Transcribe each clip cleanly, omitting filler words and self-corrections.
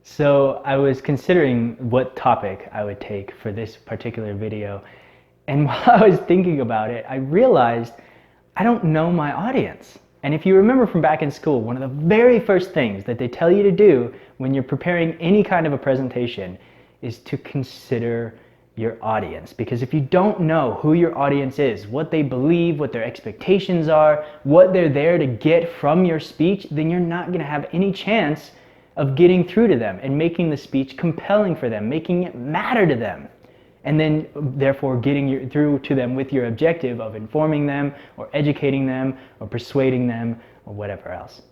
So I was considering what topic I would take for this particular video. And while I was thinking about it, I realized I don't know my audience. And if you remember from back in school, one of the very first things that they tell you to do when you're preparing any kind of a presentation is to consider your audience. Because if you don't know who your audience is, what they believe, what their expectations are, what they're there to get from your speech, then you're not going to have any chance of getting through to them and making the speech compelling for them, making it matter to them, and then therefore getting through to them with your objective of informing them or educating them or persuading them or whatever else.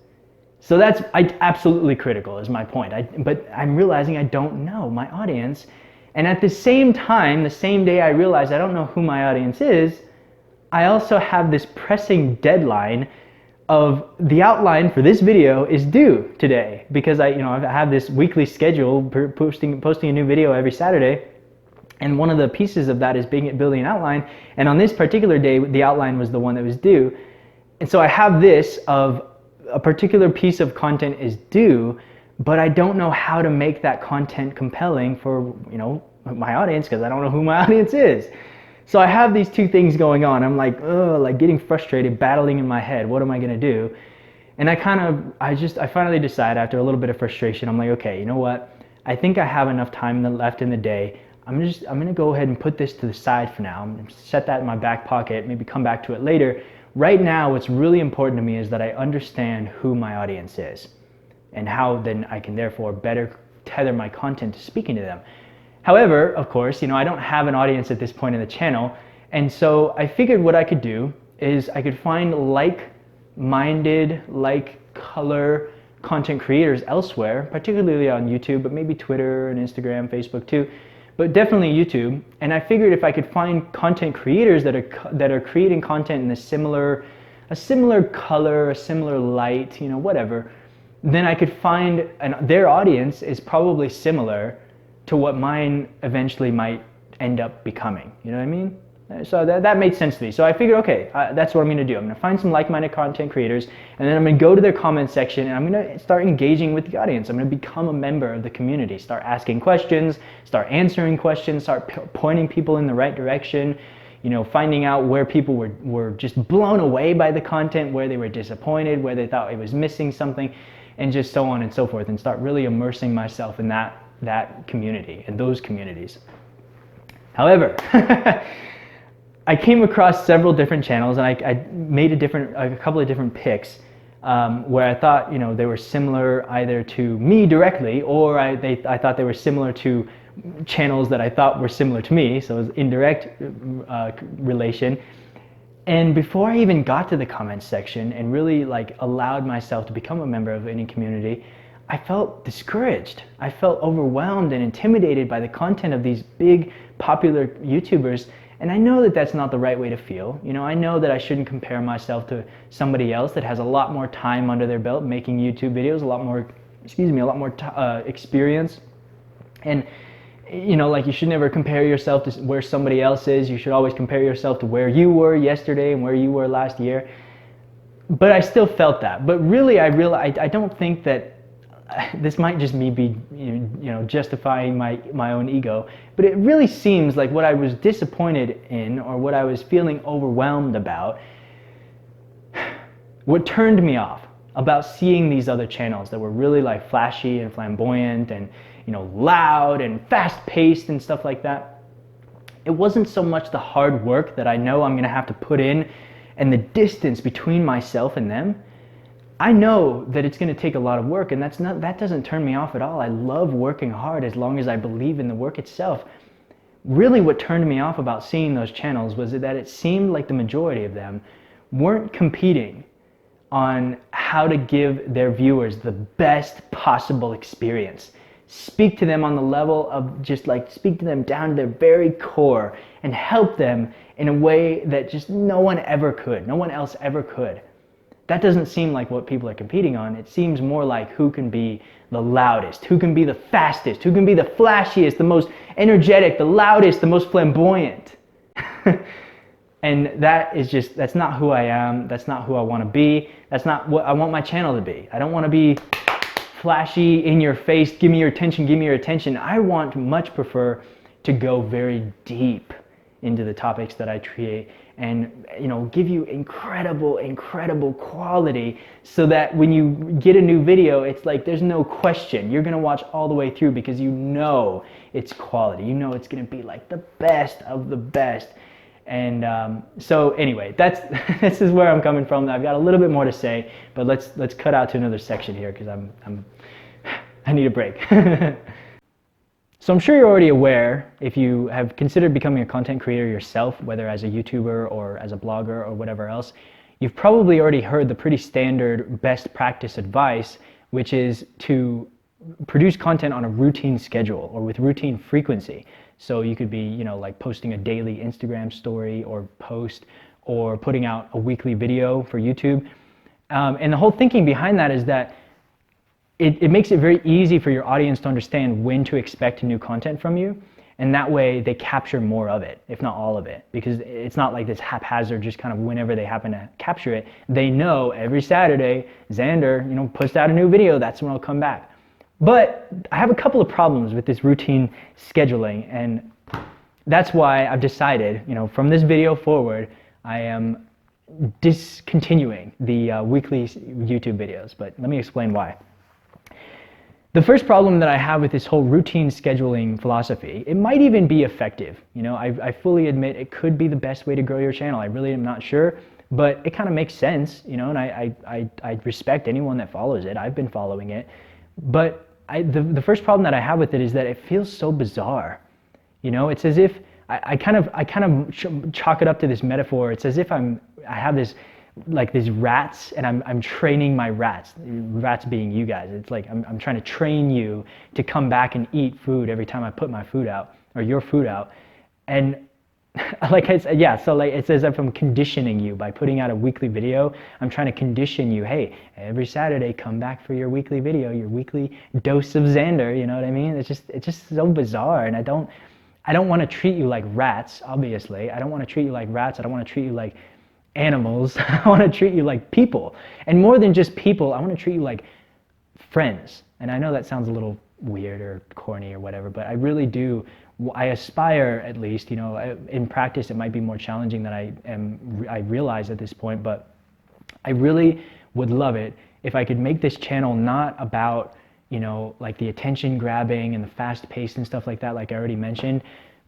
So that's absolutely critical is my point. But I'm realizing I don't know my audience. And at the same time, the same day I realize I don't know who my audience is, I also have this pressing deadline of the outline for this video is due today because I have this weekly schedule posting a new video every Saturday, and one of the pieces of that is building an outline. And on this particular day, the outline was the one that was due, and so I have this of a particular piece of content is due, but I don't know how to make that content compelling for my audience because I don't know who my audience is. So I have these two things going on. I'm like getting frustrated, battling in my head. What am I gonna do? And I finally decide after a little bit of frustration, I'm like, okay, you know what? I think I have enough time left in the day. I'm gonna go ahead and put this to the side for now. I'm gonna set that in my back pocket, maybe come back to it later. Right now, what's really important to me is that I understand who my audience is and how then I can therefore better tether my content to speaking to them. However, of course, I don't have an audience at this point in the channel, and so I figured what I could do is I could find like-minded, like-color content creators elsewhere, particularly on YouTube, but maybe Twitter and Instagram, Facebook too, but definitely YouTube. And I figured if I could find content creators that are creating content in a similar color, a similar light, whatever, then I could find, and their audience is probably similar to what mine eventually might end up becoming. You know what I mean? So that made sense to me. So I figured, okay, that's what I'm gonna do. I'm gonna find some like-minded content creators, and then I'm gonna go to their comment section, and I'm gonna start engaging with the audience. I'm gonna become a member of the community, start asking questions, start answering questions, start pointing people in the right direction, finding out where people were just blown away by the content, where they were disappointed, where they thought it was missing something, and just so on and so forth, and start really immersing myself in that community and those communities. However, I came across several different channels, and I made a couple of different picks where I thought they were similar either to me directly, or I thought they were similar to channels that I thought were similar to me, so it was indirect relation. And before I even got to the comments section and really allowed myself to become a member of any community, I felt discouraged. I felt overwhelmed and intimidated by the content of these big popular YouTubers. And I know that that's not the right way to feel. I know that I shouldn't compare myself to somebody else that has a lot more time under their belt making YouTube videos, a lot more experience. And you should never compare yourself to where somebody else is. You should always compare yourself to where you were yesterday and where you were last year. But I still felt that. But really, I don't think that this might just me be justifying my own ego, but it really seems like what I was disappointed in, or what I was feeling overwhelmed about, what turned me off about seeing these other channels that were really flashy and flamboyant and loud and fast-paced and stuff like that. It wasn't so much the hard work that I know I'm gonna have to put in and the distance between myself and them. I know that it's going to take a lot of work, and that doesn't turn me off at all. I love working hard as long as I believe in the work itself. Really what turned me off about seeing those channels was that it seemed like the majority of them weren't competing on how to give their viewers the best possible experience. Speak to them on the level of just speak to them down to their very core and help them in a way that just no one else ever could. That doesn't seem like what people are competing on. It seems more like who can be the loudest, who can be the fastest, who can be the flashiest, the most energetic, the loudest, the most flamboyant. And that's not who I am. That's not who I want to be. That's not what I want my channel to be. I don't want to be flashy, in your face, give me your attention, give me your attention. I much prefer to go very deep into the topics that I create and give you incredible quality, so that when you get a new video, it's like there's no question. You're gonna watch all the way through because you know it's quality. You know it's gonna be like the best of the best. And so anyway, this is where I'm coming from. I've got a little bit more to say, but let's cut out to another section here because I need a break. So I'm sure you're already aware, if you have considered becoming a content creator yourself, whether as a YouTuber or as a blogger or whatever else, you've probably already heard the pretty standard best practice advice, which is to produce content on a routine schedule or with routine frequency. So you could be, like posting a daily Instagram story or post, or putting out a weekly video for YouTube. And the whole thinking behind that is that it makes it very easy for your audience to understand when to expect new content from you. And that way they capture more of it, if not all of it. Because it's not like this haphazard, just kind of whenever they happen to capture it. They know every Saturday, Xander, puts out a new video, that's when I'll come back. But I have a couple of problems with this routine scheduling, and that's why I've decided, from this video forward, I am discontinuing the weekly YouTube videos. But let me explain why. The first problem that I have with this whole routine scheduling philosophy, it might even be effective. I fully admit it could be the best way to grow your channel. I really am not sure, but it kind of makes sense, and I respect anyone that follows it. I've been following it. But the first problem that I have with it is that it feels so bizarre. It's as if I kind of chalk it up to this metaphor. It's as if I have these rats, and I'm training my rats being you guys. It's like I'm trying to train you to come back and eat food every time I put my food out, or your food out. And like I said, it's as if I'm conditioning you by putting out a weekly video. I'm trying to condition you, hey, every Saturday come back for your weekly video, your weekly dose of Xander, you know what I mean? It's just so bizarre, and I don't want to treat you like rats, obviously. I don't want to treat you like rats. I don't want to treat you like animals. I want to treat you like people. And more than just people, I want to treat you like friends. And I know that sounds a little weird or corny or whatever, but I really do. I aspire, at least, in practice it might be more challenging than I realize at this point, but I really would love it if I could make this channel not about, like the attention grabbing and the fast pace and stuff like that, like I already mentioned,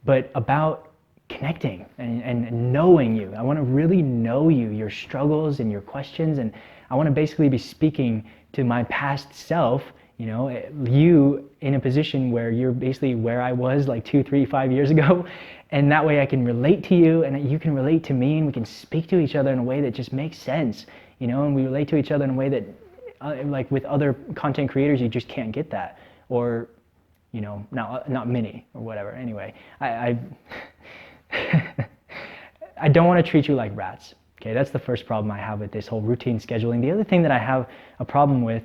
but about connecting and knowing you. I want to really know you, your struggles and your questions, and I want to basically be speaking to my past self, you in a position where you're basically where I was like 2, 3, 5 years ago, and that way I can relate to you and you can relate to me, and we can speak to each other in a way that just makes sense, and we relate to each other in a way that like with other content creators you just can't get that, or not many or whatever. Anyway, I don't want to treat you like rats. Okay, that's the first problem I have with this whole routine scheduling. The other thing that I have a problem with,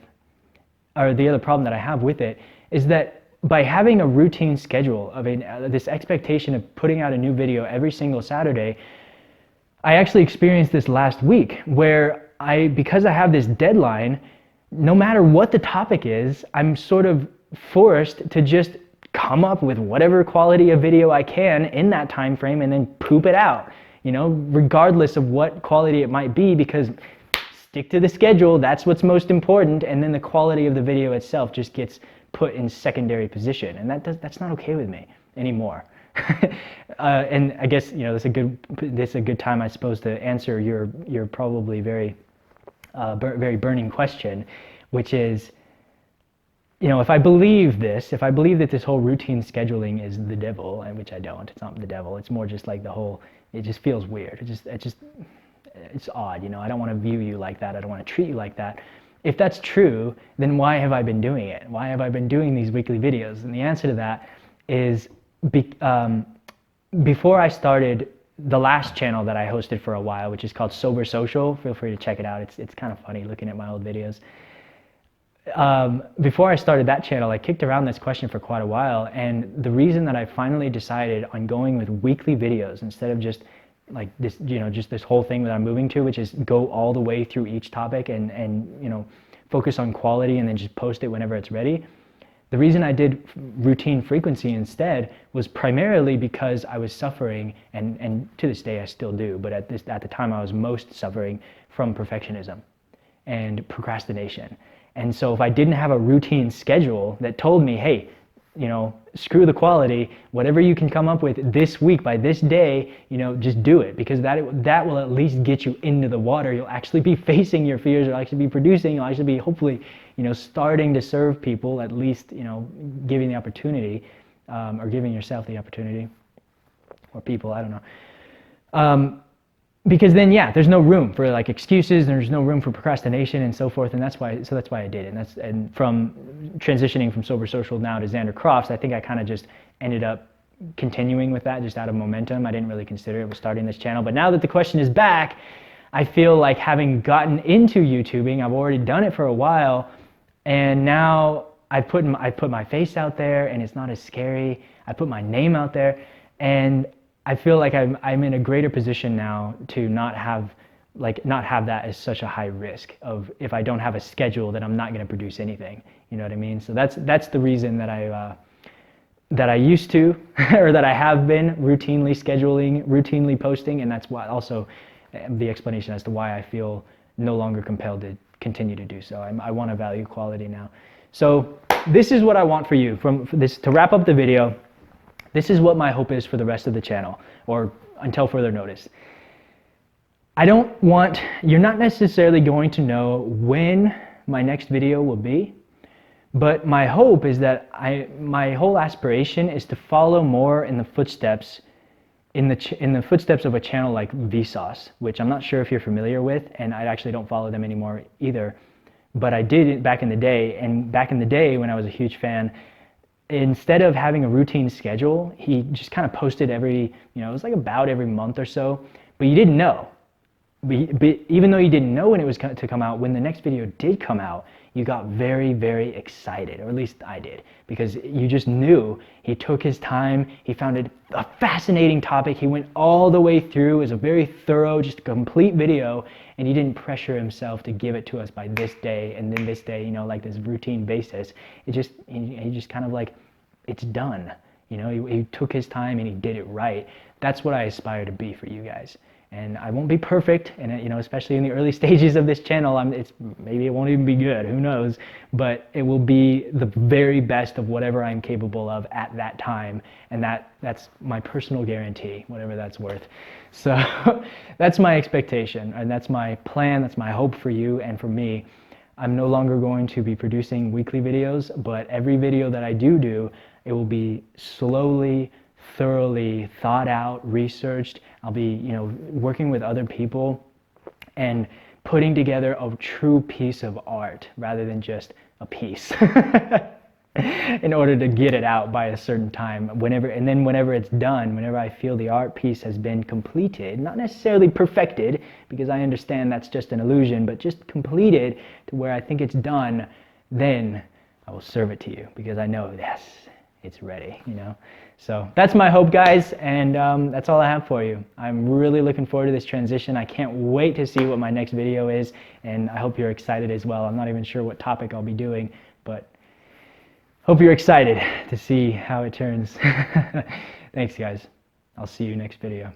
or the other problem that I have with it, is that by having a routine schedule of this expectation of putting out a new video every single Saturday, I actually experienced this last week where because I have this deadline, no matter what the topic is, I'm sort of forced to just come up with whatever quality of video I can in that time frame and then poop it out, regardless of what quality it might be, because stick to the schedule, that's what's most important, and then the quality of the video itself just gets put in secondary position, and that's not okay with me anymore. And I guess this is a good time, I suppose, to answer your probably very burning question, which is, if I believe that this whole routine scheduling is the devil, and which I don't, it's not the devil, it's more just like it just feels weird. It's odd, I don't want to view you like that. I don't want to treat you like that. If that's true, then why have I been doing it? Why have I been doing these weekly videos? And the answer to that is before I started the last channel that I hosted for a while, which is called Sober Social. Feel free to check it out. It's kind of funny looking at my old videos. Before I started that channel, I kicked around this question for quite a while, and the reason that I finally decided on going with weekly videos instead of just like this, just this whole thing that I'm moving to, which is go all the way through each topic and focus on quality and then just post it whenever it's ready. The reason I did routine frequency instead was primarily because I was suffering, and to this day I still do, but at the time I was most suffering from perfectionism and procrastination. And so if I didn't have a routine schedule that told me, hey, screw the quality, whatever you can come up with this week by this day, just do it, because that will at least get you into the water. You'll actually be facing your fears, you'll actually be producing, you'll actually be hopefully, starting to serve people, at least, giving the opportunity, or giving yourself the opportunity, or people, I don't know. Because then, there's no room for like excuses, there's no room for procrastination and so forth, and that's why I did it. And from transitioning from Sober Social now to Xander Crofts, I think I kind of just ended up continuing with that just out of momentum. I didn't really consider it was starting this channel, but now that the question is back, I feel like having gotten into YouTubing, I've already done it for a while, and now I put my face out there, and it's not as scary. I put my name out there, and I feel like I'm in a greater position now to not have that as such a high risk of, if I don't have a schedule, that I'm not going to produce anything. You know what I mean? So that's the reason that I used to, or that I have been routinely scheduling, routinely posting, and that's why also the explanation as to why I feel no longer compelled to continue to do so. I want to value quality now. So this is what I want for you from this to wrap up the video. This is what my hope is for the rest of the channel, or until further notice. You're not necessarily going to know when my next video will be, but my hope is that my whole aspiration is to follow more in the footsteps of a channel like Vsauce, which I'm not sure if you're familiar with, and I actually don't follow them anymore either, but I did it back in the day. And back in the day when I was a huge fan, instead of having a routine schedule, he just kind of posted it was like about every month or so, but you didn't know. But even though you didn't know when it was to come out, when the next video did come out, you got very, very excited, or at least I did, because you just knew he took his time, he found it a fascinating topic, he went all the way through, it was a very thorough, just complete video, and he didn't pressure himself to give it to us by this day, and then this day, like this routine basis. He just kind of like, it's done. He took his time and he did it right. That's what I aspire to be for you guys. And I won't be perfect, and especially in the early stages of this channel, maybe it won't even be good, who knows, but it will be the very best of whatever I'm capable of at that time, and that's my personal guarantee, whatever that's worth. So that's my expectation, and that's my plan, that's my hope for you and for me. I'm no longer going to be producing weekly videos, but every video that I do, it will be slowly, thoroughly thought out, researched. I'll be, working with other people and putting together a true piece of art rather than just a piece in order to get it out by a certain time. Whenever it's done, whenever I feel the art piece has been completed, not necessarily perfected, because I understand that's just an illusion, but just completed to where I think it's done, then I will serve it to you, because I know, yes, it's ready, So that's my hope, guys, and that's all I have for you. I'm really looking forward to this transition. I can't wait to see what my next video is, and I hope you're excited as well. I'm not even sure what topic I'll be doing, but hope you're excited to see how it turns. Thanks, guys. I'll see you next video.